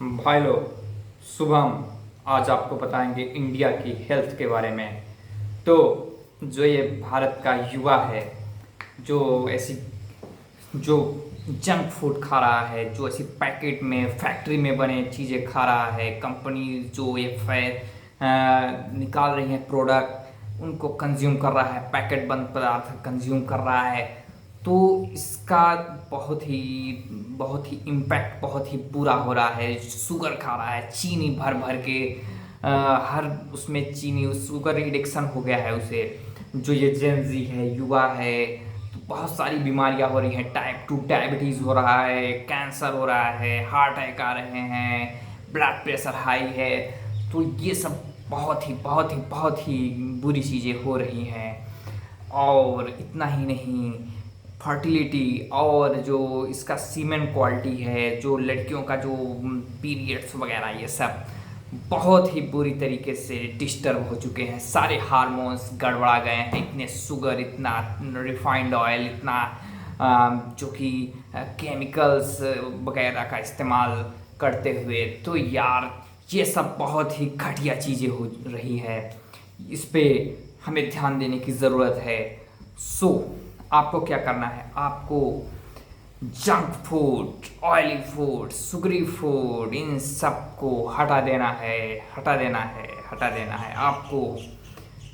भाई लोग, शुभम आज आपको बताएंगे इंडिया की हेल्थ के बारे में। तो जो ये भारत का युवा है, जो ऐसी जो जंक फूड खा रहा है, जो ऐसी पैकेट में फैक्ट्री में बने चीज़ें खा रहा है, कंपनी जो ये निकाल रही है प्रोडक्ट, उनको कंज्यूम कर रहा है, पैकेट बंद पदार्थ कंज्यूम कर रहा है, तो इसका बहुत ही इम्पैक्ट बहुत ही बुरा हो रहा है। शुगर खा रहा है, चीनी भर भर के हर उसमें चीनी, शुगर एडिक्शन हो गया है उसे। जो ये जेनजी है, युवा है, तो बहुत सारी बीमारियां हो रही हैं। टाइप 2 डायबिटीज़ हो रहा है, कैंसर हो रहा है, हार्ट अटैक आ रहे हैं, ब्लड प्रेशर हाई है। तो ये सब बहुत ही बुरी चीज़ें हो रही हैं। और इतना ही नहीं, फर्टिलिटी और जो इसका सीमेंट क्वालिटी है, जो लड़कियों का जो पीरियड्स वगैरह, ये सब बहुत ही बुरी तरीके से डिस्टर्ब हो चुके हैं। सारे हार्मोन्स गड़बड़ा गए हैं। इतने शुगर, इतना रिफाइंड ऑयल, इतना जो कि केमिकल्स वगैरह का इस्तेमाल करते हुए, तो यार ये सब बहुत ही घटिया चीज़ें हो रही है। इस पे हमें ध्यान देने की ज़रूरत है। सो आपको क्या करना है? आपको junk food, oily food, sugary food, इन सब को हटा देना है, हटा देना है, हटा देना है। आपको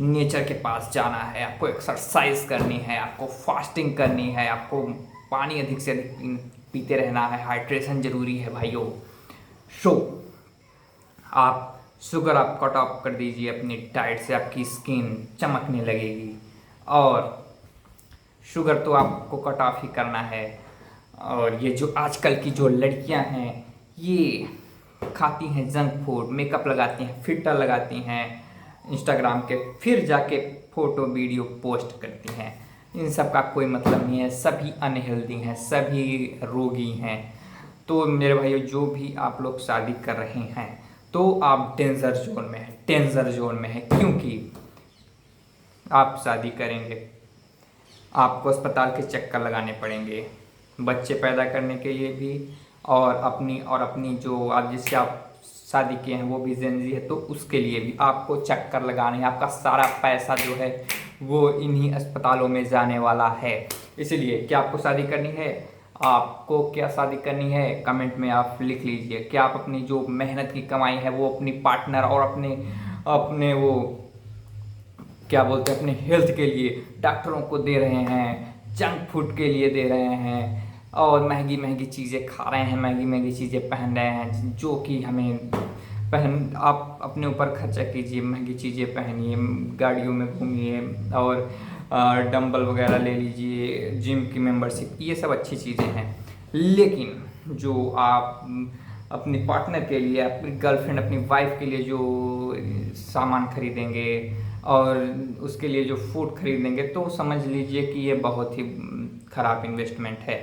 नेचर के पास जाना है, आपको एक्सरसाइज करनी है, आपको फास्टिंग करनी है, आपको पानी अधिक से अधिक पीते रहना है। हाइड्रेशन जरूरी है भाइयों। सो आप शुगर आप कट ऑफ कर दीजिए अपनी डाइट से, आपकी स्किन चमकने लगेगी। और शुगर तो आपको कट ऑफ ही करना है। और ये जो आजकल की जो लड़कियां हैं, ये खाती हैं जंक फूड, मेकअप लगाती हैं, फिल्टर लगाती हैं इंस्टाग्राम के, फिर जाके फोटो वीडियो पोस्ट करती हैं। इन सब का कोई मतलब नहीं है। सभी अनहेल्दी हैं, सभी रोगी हैं। तो मेरे भाइयों, जो भी आप लोग शादी कर रहे हैं, तो आप डेंजर जोन में हैं, डेंजर जोन में हैं। क्योंकि आप शादी करेंगे, आपको अस्पताल के चक्कर लगाने पड़ेंगे, बच्चे पैदा करने के लिए भी, और अपनी जो आप जिससे आप शादी किए हैं वो भी जेनजी है, तो उसके लिए भी आपको चक्कर लगाने हैं। आपका सारा पैसा जो है वो इन्हीं अस्पतालों में जाने वाला है। इसलिए क्या आपको शादी करनी है? आपको क्या शादी करनी है, कमेंट में आप लिख लीजिए। क्या आप अपनी जो मेहनत की कमाई है वो अपनी पार्टनर और अपने अपने वो क्या बोलते हैं, अपने हेल्थ के लिए डॉक्टरों को दे रहे हैं, जंक फूड के लिए दे रहे हैं, और महंगी महंगी चीज़ें खा रहे हैं, महंगी महंगी चीज़ें पहन रहे हैं, जो कि हमें आप अपने ऊपर खर्चा कीजिए, महंगी चीज़ें पहनिए, गाड़ियों में घूमिए, और डंबल वगैरह ले लीजिए, जिम की मेंबरशिप, ये सब अच्छी चीज़ें हैं। लेकिन जो आप अपनी पार्टनर के लिए, अपनी गर्लफ्रेंड, अपनी वाइफ के लिए जो सामान खरीदेंगे और उसके लिए जो फूड खरीदेंगे, तो समझ लीजिए कि ये बहुत ही ख़राब इन्वेस्टमेंट है।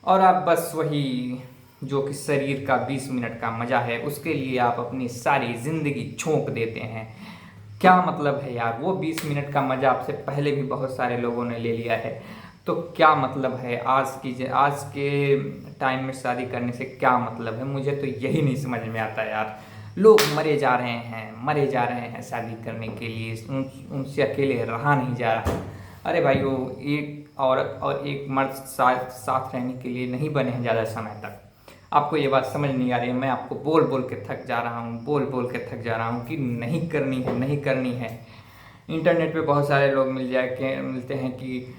और आप बस वही जो कि शरीर का 20 मिनट का मज़ा है, उसके लिए आप अपनी सारी ज़िंदगी झोंक देते हैं। क्या मतलब है यार? वो 20 मिनट का मज़ा आपसे पहले भी बहुत सारे लोगों ने ले लिया है। तो क्या मतलब है आज के टाइम में शादी करने से क्या मतलब है? मुझे तो यही नहीं समझ में आता यार। लोग मरे जा रहे हैं शादी करने के लिए, उनसे अकेले रहा नहीं जा रहा। अरे भाई, वो एक औरत और एक मर्द साथ रहने के लिए नहीं बने हैं ज़्यादा समय तक। आपको ये बात समझ नहीं आ रही है? मैं आपको बोल बोल के थक जा रहा हूँ, बोल बोल के थक जा रहा हूँ कि नहीं करनी है, नहीं करनी है। इंटरनेट पे बहुत सारे लोग मिलते हैं कि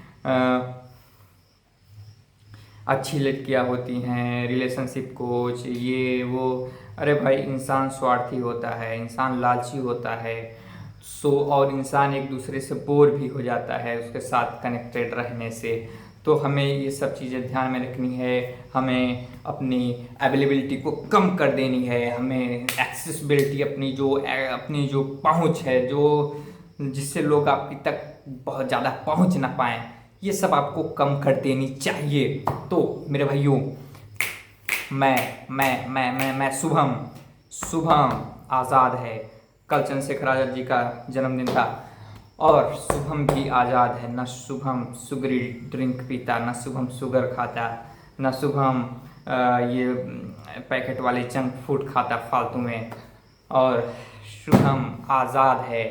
अच्छी लड़कियाँ होती हैं, रिलेशनशिप कोच, ये वो। अरे भाई, इंसान स्वार्थी होता है, इंसान लालची होता है। और इंसान एक दूसरे से बोर भी हो जाता है उसके साथ कनेक्टेड रहने से। तो हमें ये सब चीज़ें ध्यान में रखनी है। हमें अपनी अवेलेबिलिटी को कम कर देनी है। हमें एक्सेसिबिलिटी, अपनी जो पहुंच है, जो जिससे लोग आपकी तक बहुत ज़्यादा पहुंच ना पाएँ, ये सब आपको कम कर देनी चाहिए। तो मेरे भाइयों, मैं शुभम आज़ाद है। कल चंद्रशेखर आज़ाद जी का जन्मदिन था, और शुभम भी आज़ाद है। न शुभम सुगरी ड्रिंक पीता, न शुभम शुगर खाता, न शुभम ये पैकेट वाले जंक फूड खाता फालतू में। और शुभम आज़ाद है,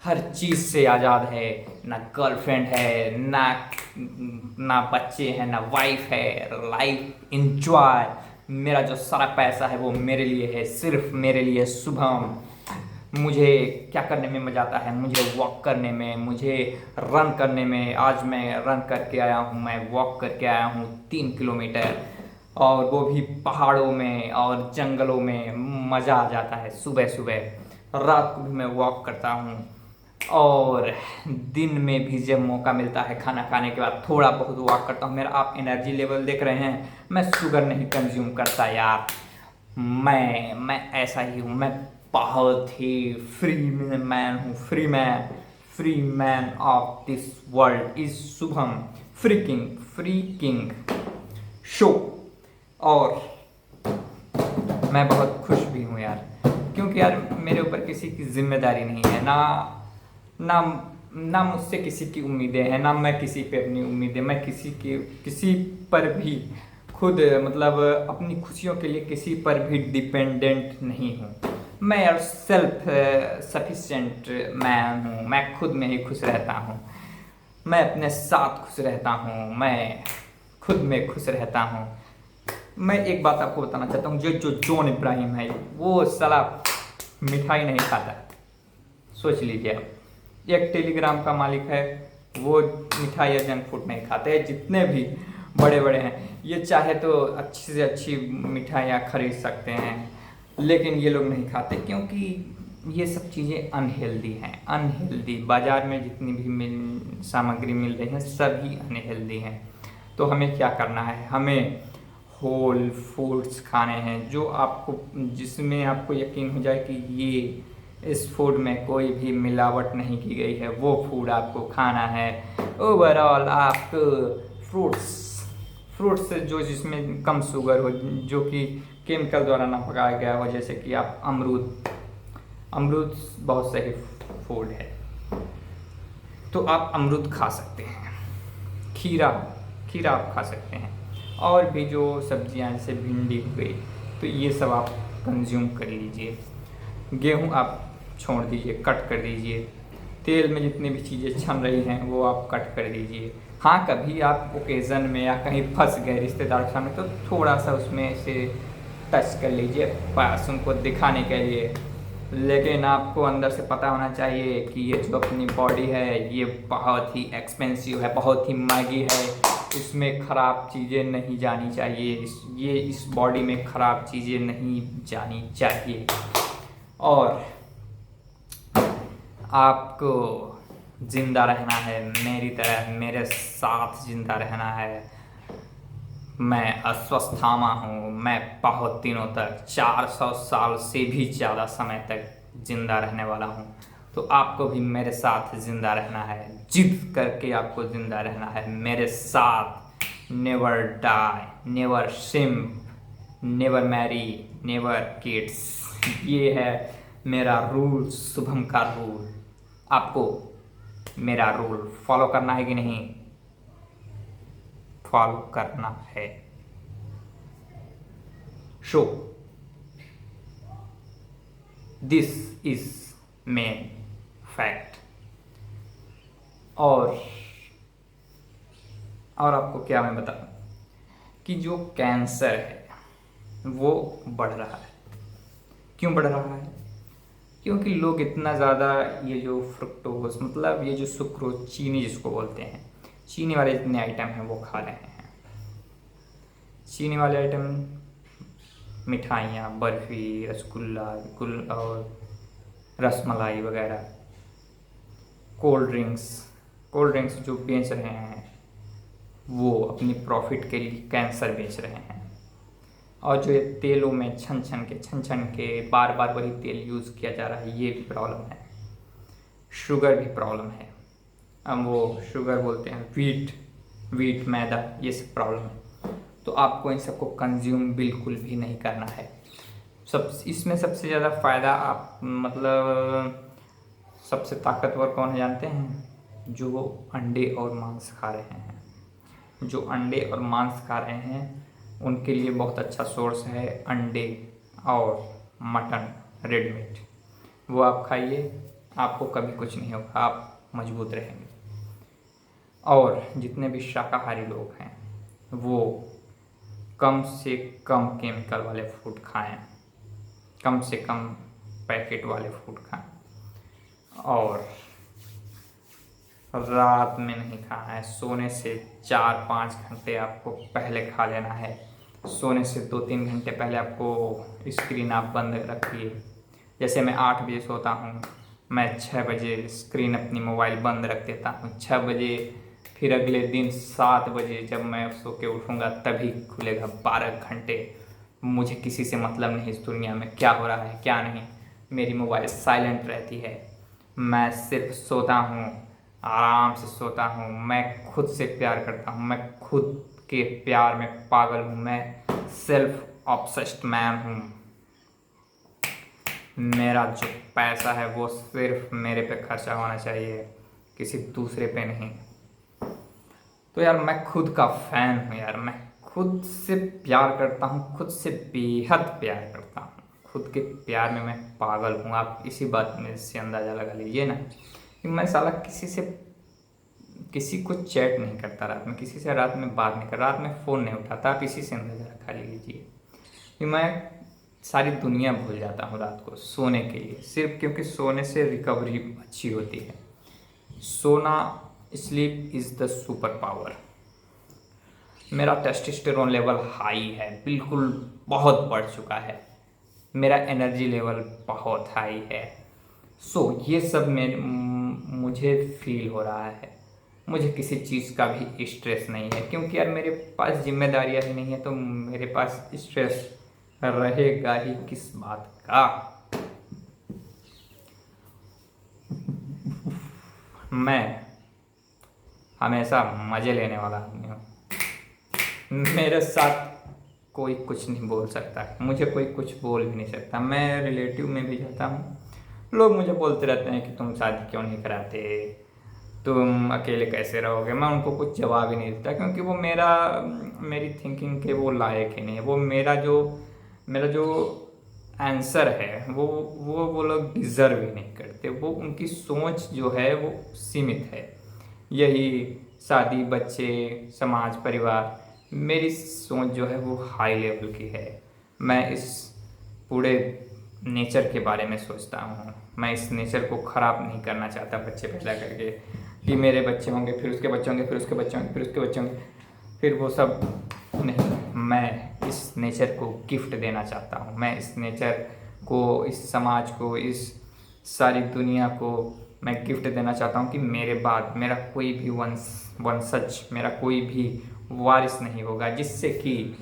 हर चीज़ से आज़ाद है। ना गर्लफ्रेंड है, ना बच्चे हैं, ना वाइफ है। Life enjoy. मेरा जो सारा पैसा है वो मेरे लिए है, सिर्फ मेरे लिए। शुभम, मुझे क्या करने में मज़ा आता है? मुझे वॉक करने में, मुझे रन करने में। आज मैं रन करके आया हूँ, मैं वॉक करके आया हूँ 3 किलोमीटर, और वो भी पहाड़ों में और जंगलों में। मज़ा आ जाता है। सुबह सुबह, रात को भी मैं वॉक करता हूँ, और दिन में भी जब मौका मिलता है खाना खाने के बाद थोड़ा बहुत वॉक करता हूँ। मेरा आप एनर्जी लेवल देख रहे हैं, मैं शुगर नहीं कंज्यूम करता यार। मैं ऐसा ही हूँ, मैं बहुत ही फ्री मैन हूँ। Free man of this world is Shubham. Free king show. और मैं बहुत खुश भी हूँ यार, क्योंकि यार मेरे ऊपर किसी की जिम्मेदारी नहीं है, ना ना मुझसे किसी की उम्मीदें हैं, ना मैं किसी पे अपनी उम्मीदें। मैं किसी पर भी खुद मतलब अपनी खुशियों के लिए किसी पर भी डिपेंडेंट नहीं हूँ। मैं यार सेल्फ सफिशिएंट मैन हूँ। मैं खुद में ही खुश रहता हूँ, मैं अपने साथ खुश रहता हूँ, मैं खुद में खुश रहता हूँ। मैं एक बात आपको बताना चाहता हूँ, जो जॉन इब्राहिम है वो साला मिठाई नहीं खाता। सोच लीजिए आप, एक टेलीग्राम का मालिक है, वो मिठाई या जंक फूड नहीं खाते। जितने भी बड़े बड़े हैं ये चाहे तो अच्छी से अच्छी मिठाइयाँ खरीद सकते हैं, लेकिन ये लोग नहीं खाते, क्योंकि ये सब चीज़ें अनहेल्दी हैं। अनहेल्दी बाज़ार में जितनी भी सामग्री मिल रही है सभी अनहेल्दी हैं। तो हमें क्या करना है? हमें होल फूड्स खाने हैं, जिसमें आपको यकीन हो जाए कि ये इस फूड में कोई भी मिलावट नहीं की गई है, वो फूड आपको खाना है। ओवरऑल आपको फ्रूट्स जो जिसमें कम शुगर हो, जो कि केमिकल द्वारा ना पकाया गया हो, जैसे कि आप अमरूद बहुत सही फूड है, तो आप अमरूद खा सकते हैं। खीरा आप खा सकते हैं, और भी जो सब्जियां जैसे भिंडी हो गई, तो ये सब आप कंज्यूम कर लीजिए। गेहूं आप छोड़ दीजिए, कट कर दीजिए। तेल में जितनी भी चीज़ें छन रही हैं वो आप कट कर दीजिए। हाँ, कभी आप ओकेज़न में या कहीं फंस गए रिश्तेदार के सामने, तो थोड़ा सा उसमें से टच कर लीजिए, बस उनको दिखाने के लिए। लेकिन आपको अंदर से पता होना चाहिए कि ये जो अपनी बॉडी है ये बहुत ही एक्सपेंसिव है, बहुत ही महंगी है। इसमें ख़राब चीज़ें नहीं जानी चाहिए, इस बॉडी में ख़राब चीज़ें नहीं जानी चाहिए। और आपको ज़िंदा रहना है मेरी तरह, मेरे साथ ज़िंदा रहना है। मैं अस्वस्थामा हूँ, मैं बहुत दिनों तक 400 साल से भी ज़्यादा समय तक ज़िंदा रहने वाला हूँ। तो आपको भी मेरे साथ ज़िंदा रहना है, जिद करके आपको ज़िंदा रहना है मेरे साथ। Never die, never simp, never marry, never kids. ये है मेरा रूल, शुभम का रूल। आपको मेरा रूल फॉलो करना है कि नहीं? फॉलो करना है। Show this is main fact. और आपको क्या मैं बताऊं कि जो कैंसर है वो बढ़ रहा है। क्यों बढ़ रहा है? क्योंकि लोग इतना ज़्यादा ये जो फ्रुक्टोज, मतलब ये जो सुक्रोज, चीनी जिसको बोलते हैं, चीनी वाले जितने आइटम हैं वो खा रहे हैं। चीनी वाले आइटम, मिठाइयाँ, बर्फ़ी, रसगुल्ला और रसमलाई वगैरह, कोल्ड ड्रिंक्स जो बेच रहे हैं वो अपनी प्रॉफिट के लिए कैंसर बेच रहे हैं। और जो ये तेलों में छन छन के बार बार वही तेल यूज़ किया जा रहा है, ये भी प्रॉब्लम है। शुगर भी प्रॉब्लम है। हम वो शुगर बोलते हैं वीट मैदा, ये सब प्रॉब्लम है। तो आपको इन सबको कंज्यूम बिल्कुल भी नहीं करना है। इसमें सबसे ज़्यादा फ़ायदा आप मतलब सबसे ताकतवर कौन है जानते हैं? जो अंडे और मांस खा रहे हैं। जो अंडे और मांस खा रहे हैं उनके लिए बहुत अच्छा सोर्स है अंडे और मटन, रेड मीट। वो आप खाइए, आपको कभी कुछ नहीं होगा, आप मजबूत रहेंगे। और जितने भी शाकाहारी लोग हैं वो कम से कम केमिकल वाले फूड खाएं, कम से कम पैकेट वाले फूड खाएं, और रात में नहीं खाना है। सोने से 4-5 घंटे आपको पहले खा लेना है। सोने से 2-3 घंटे पहले आपको स्क्रीन आप बंद रखिए। जैसे मैं 8 बजे सोता हूँ, मैं 6 बजे स्क्रीन अपनी मोबाइल बंद रख देता हूँ। 6 बजे फिर अगले दिन 7 बजे जब मैं सो के उठूँगा तभी खुलेगा। 12 घंटे मुझे किसी से मतलब नहीं, इस दुनिया में क्या हो रहा है क्या नहीं। मेरी मोबाइल साइलेंट रहती है, मैं सिर्फ सोता हूँ, आराम से सोता हूँ। मैं खुद से प्यार करता हूँ, मैं खुद के प्यार में पागल हूँ, मैं सेल्फ ऑब्सेस्ड मैन हूँ। मेरा जो पैसा है वो सिर्फ मेरे पे खर्चा होना चाहिए, किसी दूसरे पे नहीं। तो यार मैं खुद का फैन हूँ यार, मैं खुद से प्यार करता हूँ, खुद से बेहद प्यार करता हूँ। खुद के प्यार में मैं पागल हूँ। आप इसी बात में से अंदाज़ा लगा लीजिए ना कि मैं साला किसी को चैट नहीं करता रात में, किसी से रात में बात नहीं कर, रात में फ़ोन नहीं उठाता। आप इसी से अंदाज़ा रखा लीजिए कि मैं सारी दुनिया भूल जाता हूँ रात को सोने के लिए, सिर्फ क्योंकि सोने से रिकवरी अच्छी होती है। सोना, sleep is the super power. मेरा टेस्टोस्टेरोन लेवल हाई है, बिल्कुल बहुत बढ़ चुका है। मेरा एनर्जी लेवल बहुत हाई है। ये सब मुझे फील हो रहा है। मुझे किसी चीज़ का भी स्ट्रेस नहीं है, क्योंकि यार मेरे पास जिम्मेदारियां ही नहीं है, तो मेरे पास स्ट्रेस रहेगा ही किस बात का। मैं हमेशा मज़े लेने वाला आदमी हूँ। मेरे साथ कोई कुछ नहीं बोल सकता, मुझे कोई कुछ बोल भी नहीं सकता। मैं रिलेटिव में भी जाता हूँ, लोग मुझे बोलते रहते हैं कि तुम शादी क्यों नहीं कराते, तुम अकेले कैसे रहोगे। मैं उनको कुछ जवाब ही नहीं देता, क्योंकि वो मेरी थिंकिंग के वो लायक ही नहीं है। वो मेरा जो आंसर है वो लोग डिज़र्व ही नहीं करते। वो उनकी सोच जो है वो सीमित है। यही शादी, बच्चे, समाज, परिवार। मेरी सोच जो है वो हाई लेवल की है। मैं इस पूरे नेचर के बारे में सोचता हूँ। मैं इस नेचर को ख़राब नहीं करना चाहता बच्चे पैदा करके, कि मेरे बच्चे होंगे, फिर उसके बच्चे होंगे, फिर उसके बच्चे होंगे, फिर उसके बच्चे होंगे, फिर वो सब नहीं। मैं इस नेचर को गिफ्ट देना चाहता हूँ। मैं इस नेचर को, इस समाज को, इस सारी दुनिया को मैं गिफ्ट देना चाहता हूँ कि मेरे बाद मेरा कोई भी वंशज, मेरा कोई भी वारिस नहीं होगा, जिससे कि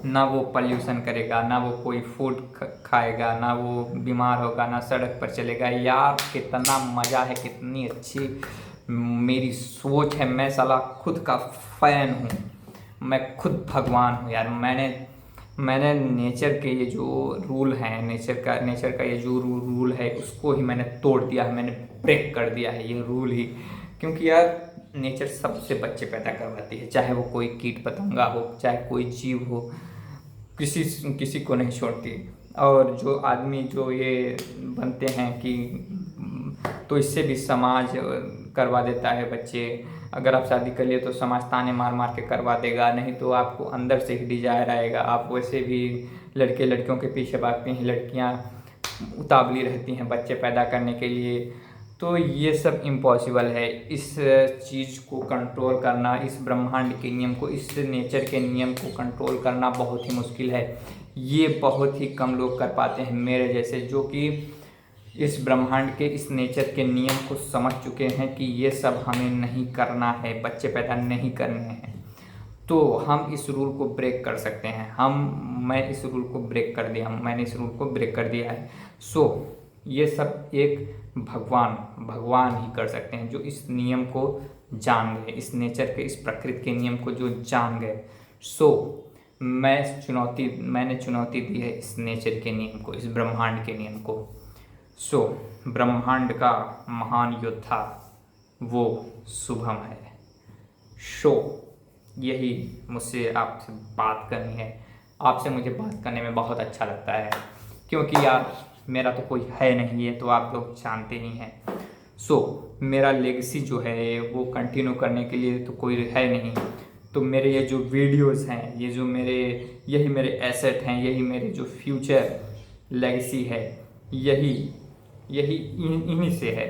ना वो पॉल्यूशन करेगा, ना वो कोई फूड खाएगा, ना वो बीमार होगा, ना सड़क पर चलेगा। यार कितना मज़ा है, कितनी अच्छी मेरी सोच है। मैं साला खुद का फ़ैन हूँ, मैं खुद भगवान हूँ यार। मैंने नेचर के ये जो रूल हैं, नेचर का ये जो रूल है, उसको ही मैंने तोड़ दिया है, मैंने ब्रेक कर दिया है ये रूल ही। क्योंकि यार नेचर सबसे बच्चे पैदा करवाती है, चाहे वो कोई कीट पतंगा हो, चाहे कोई जीव हो, किसी को नहीं छोड़ती। और जो आदमी जो ये बनते हैं कि तो इससे भी समाज करवा देता है बच्चे। अगर आप शादी कर लिए तो समाज ताने मार मार के करवा देगा, नहीं तो आपको अंदर से ही डिजायर आएगा। आप वैसे भी लड़के लड़कियों के पीछे भागते हैं, लड़कियां उतावली रहती हैं बच्चे पैदा करने के लिए। तो ये सब इम्पॉसिबल है। इस चीज़ को कंट्रोल करना, इस ब्रह्मांड के नियम को, इस नेचर के नियम को कंट्रोल करना बहुत ही मुश्किल है। ये बहुत ही कम लोग कर पाते हैं मेरे जैसे, जो कि इस ब्रह्मांड के, इस नेचर के नियम को समझ चुके हैं कि ये सब हमें नहीं करना है, बच्चे पैदा नहीं करने हैं। तो हम इस रूल को ब्रेक कर सकते हैं। मैं इस रूल को ब्रेक कर दिया, मैंने इस रूल को ब्रेक कर दिया है। ये सब एक भगवान ही कर सकते हैं, जो इस नियम को जान गए, इस नेचर के, इस प्रकृति के नियम को जो जान गए। मैंने चुनौती दी है इस नेचर के नियम को, इस ब्रह्मांड के नियम को। ब्रह्मांड का महान योद्धा वो शुभम है। यही मुझसे आपसे बात करनी है। आपसे मुझे बात करने में बहुत अच्छा लगता है, क्योंकि यार मेरा तो कोई है नहीं है, तो आप लोग जानते ही हैं। मेरा लेगेसी जो है वो कंटिन्यू करने के लिए तो कोई है नहीं। तो मेरे ये जो वीडियोस हैं, ये जो यही मेरे एसेट हैं, यही मेरे जो फ्यूचर लेगेसी है, यही यही इन्हीं से है।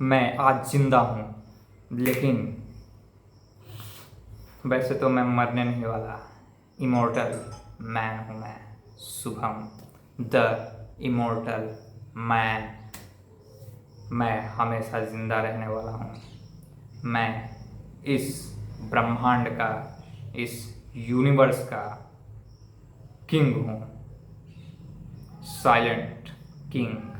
मैं आज जिंदा हूँ, लेकिन वैसे तो मैं मरने नहीं वाला। इमोर्टल मैन हूँ मैं, शुभम द इमोर्टल मैन। मैं हमेशा जिंदा रहने वाला हूँ। मैं इस ब्रह्मांड का, इस यूनिवर्स का किंग हूँ, साइलेंट किंग।